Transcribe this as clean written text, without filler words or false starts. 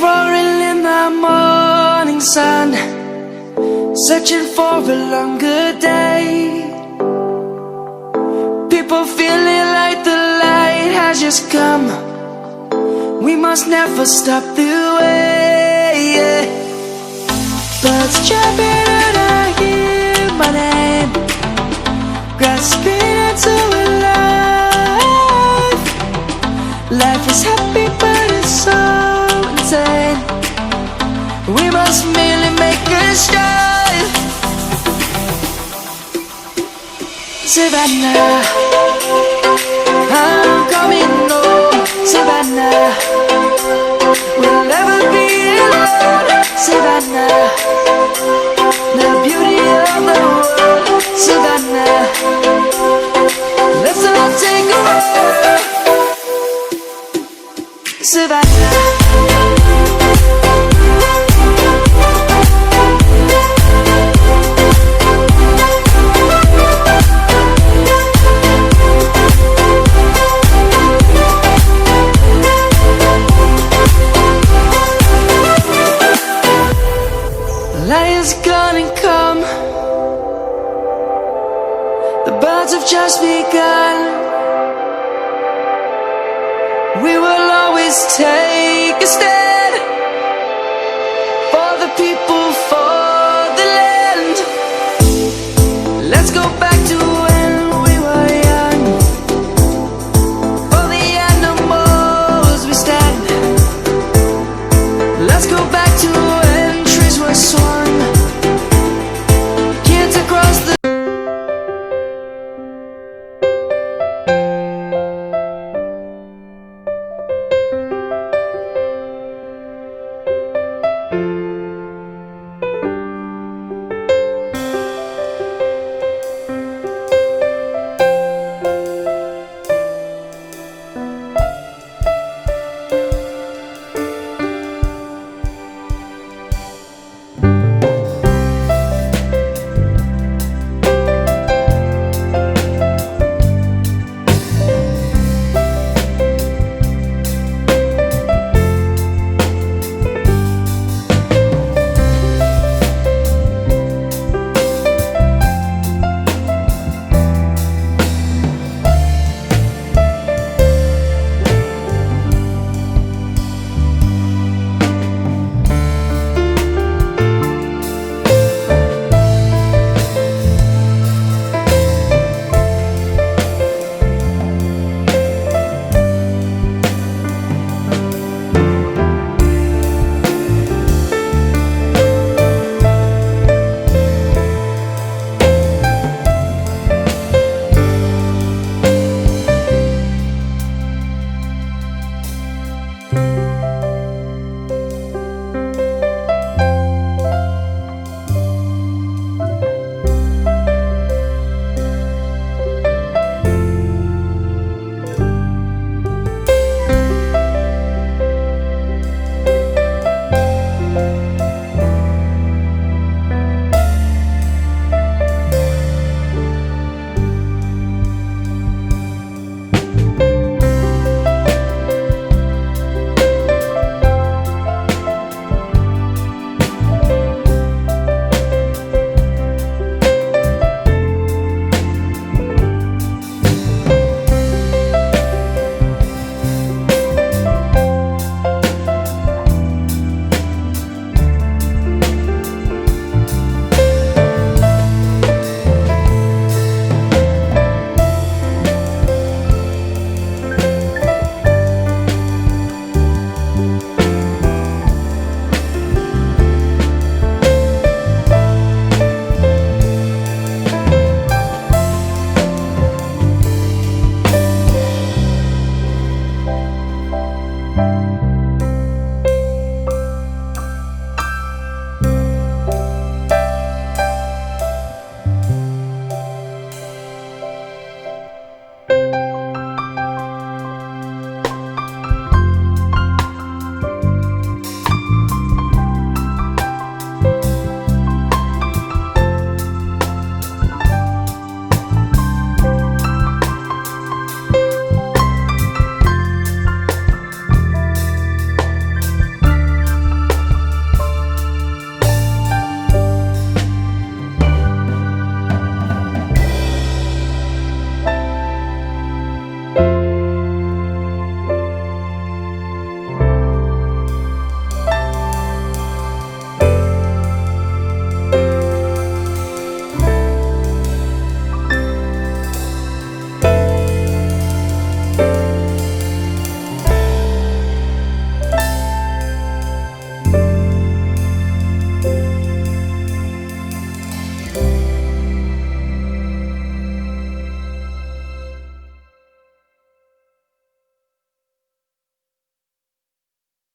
roaring in the morning sun, searching for a longer day. People feeling like the light has just come. We must never stop the way, yeah. Birds jumping and I hear my name, grasping into a life. Life is happy but it's so insane. We must merely make a strive. Savannah, I'm coming home. Savannah, we'll never be alone. Savannah, the beauty of the world. Savannah, let's all take a walk. Savannah. Lion's gonna come. The birds have just begun. We will always take a stand.